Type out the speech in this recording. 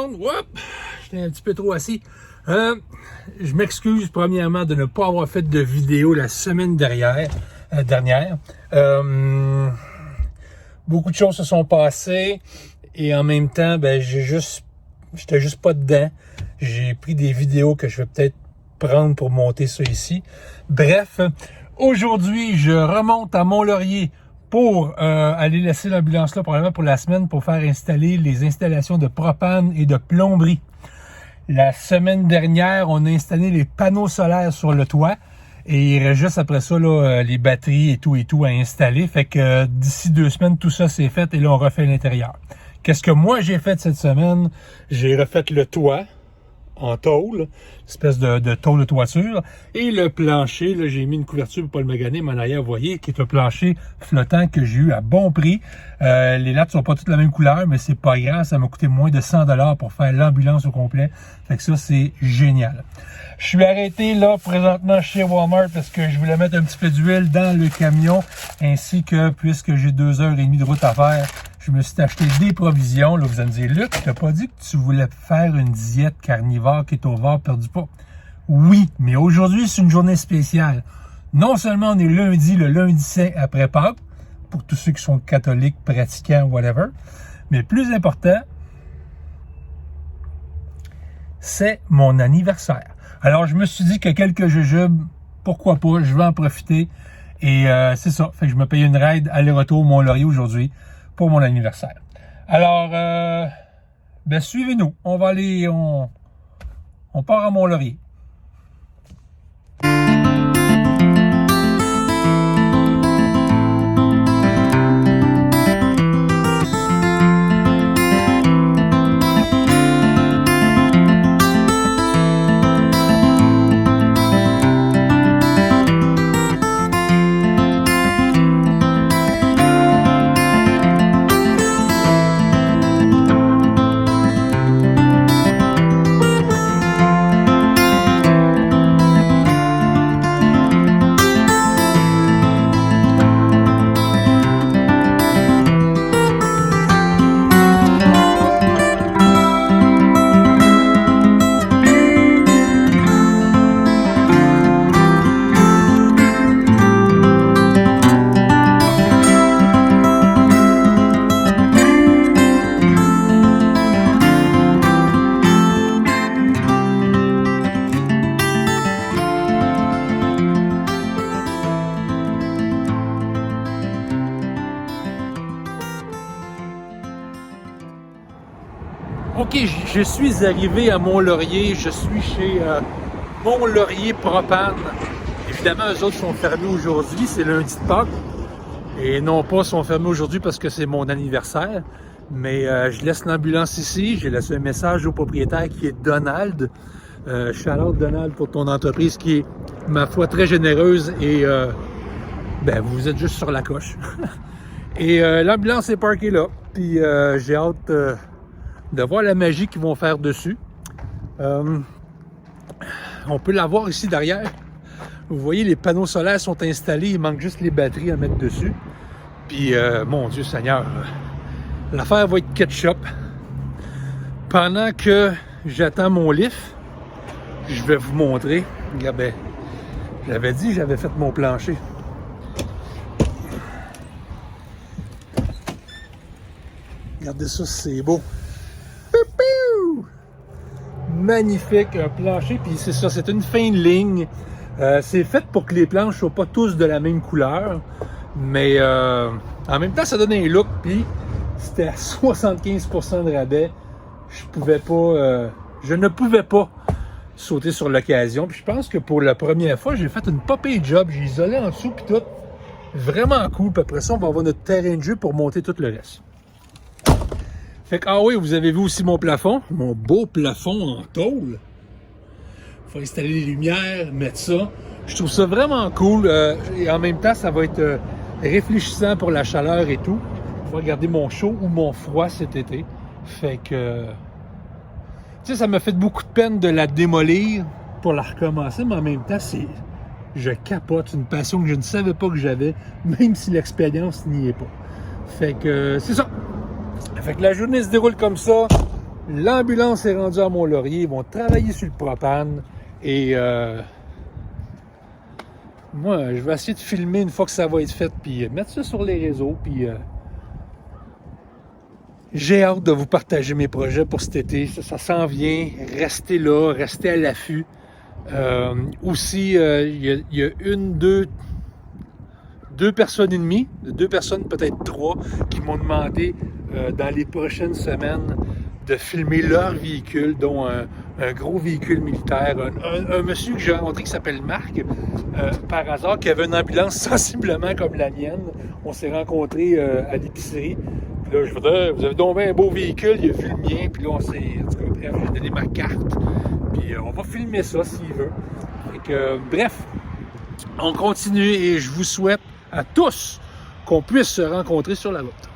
monde. Oups, j'étais un petit peu trop assis. Je m'excuse premièrement de ne pas avoir fait de vidéo la semaine dernière. Beaucoup de choses se sont passées et en même temps, j'étais juste pas dedans. J'ai pris des vidéos que je vais peut-être prendre pour monter ça ici. Bref, aujourd'hui, je remonte à Mont-Laurier pour aller laisser l'ambulance là probablement pour la semaine pour faire installer les installations de propane et de plomberie. La semaine dernière, on a installé les panneaux solaires sur le toit et il reste juste après ça là, les batteries et tout à installer. Fait que d'ici 2 semaines, tout ça c'est fait et là on refait l'intérieur. Qu'est-ce que moi j'ai fait cette semaine? J'ai refait le toit en tôle, espèce de tôle de toiture, et le plancher, là, j'ai mis une couverture pour pas le maganer, mais en arrière, vous voyez, qui est un plancher flottant que j'ai eu à bon prix. Les lattes sont pas toutes la même couleur, mais c'est pas grave, ça m'a coûté moins de 100$ pour faire l'ambulance au complet. Fait que ça, c'est génial. Je suis arrêté là, présentement, chez Walmart, parce que je voulais mettre un petit peu d'huile dans le camion, ainsi que, puisque j'ai 2h30 de route à faire, je me suis acheté des provisions. Là, vous allez me dire, Luc, t'as pas dit que tu voulais faire une diète carnivore, kétovore, perdu pas? Oui, mais aujourd'hui, c'est une journée spéciale. Non seulement on est lundi, le lundi saint après Pâques, pour tous ceux qui sont catholiques, pratiquants, whatever, mais plus important, c'est mon anniversaire. Alors, je me suis dit que quelques jujubes, pourquoi pas, je vais en profiter. Et c'est ça, fait que je me paye une ride aller-retour Mont-Laurier aujourd'hui pour mon anniversaire. Alors, suivez-nous. On va aller, on part à Mont-Laurier. OK, je suis arrivé à Mont-Laurier. Je suis chez Mont-Laurier Propane. Évidemment, eux autres sont fermés aujourd'hui. C'est lundi de Pâques. Et non pas sont fermés aujourd'hui parce que c'est mon anniversaire. Mais je laisse l'ambulance ici. J'ai laissé un message au propriétaire qui est Donald. Shout-out Donald pour ton entreprise qui est, ma foi, très généreuse. Et vous êtes juste sur la coche. Et l'ambulance est parkée là. Puis j'ai hâte de voir la magie qu'ils vont faire dessus. On peut la voir ici derrière. Vous voyez, les panneaux solaires sont installés. Il manque juste les batteries à mettre dessus. Puis, mon Dieu Seigneur, l'affaire va être ketchup. Pendant que j'attends mon lift, je vais vous montrer. Regardez, j'avais dit que j'avais fait mon plancher. Regardez ça, c'est beau. Magnifique, un plancher, puis c'est ça, c'est une fine ligne. C'est fait pour que les planches ne soient pas tous de la même couleur, mais en même temps, ça donne un look, puis c'était à 75% de rabais. Je ne pouvais pas sauter sur l'occasion, puis je pense que pour la première fois, j'ai fait une pas pire job, j'ai isolé en dessous, puis tout, vraiment cool, puis après ça, on va avoir notre terrain de jeu pour monter tout le reste. Fait que, ah oui, vous avez vu aussi mon plafond, mon beau plafond en tôle. Il faut installer les lumières, mettre ça. Je trouve ça vraiment cool. Et en même temps, ça va être réfléchissant pour la chaleur et tout. Je vais regarder mon chaud ou mon froid cet été. Fait que, tu sais, ça m'a fait beaucoup de peine de la démolir pour la recommencer, mais en même temps, je capote. Une passion que je ne savais pas que j'avais, même si l'expérience n'y est pas. Fait que, c'est ça. Fait que la journée se déroule comme ça. L'ambulance est rendue à Mont-Laurier. Ils vont travailler sur le propane. Et moi, je vais essayer de filmer une fois que ça va être fait, puis mettre ça sur les réseaux. Puis j'ai hâte de vous partager mes projets pour cet été. Ça s'en vient. Restez là, restez à l'affût. Aussi, il y a deux personnes et demie, deux personnes, peut-être trois, qui m'ont demandé dans les prochaines semaines de filmer leur véhicule, dont un gros véhicule militaire. Un monsieur que j'ai rencontré qui s'appelle Marc, par hasard, qui avait une ambulance sensiblement comme la mienne. On s'est rencontrés à l'épicerie. Puis là, je voudrais, vous avez donc un beau véhicule, il a vu le mien, puis là, on s'est, en tout cas, bref, j'ai donné ma carte. Puis on va filmer ça s'il veut. Fait que, bref, on continue et je vous souhaite à tous qu'on puisse se rencontrer sur la route.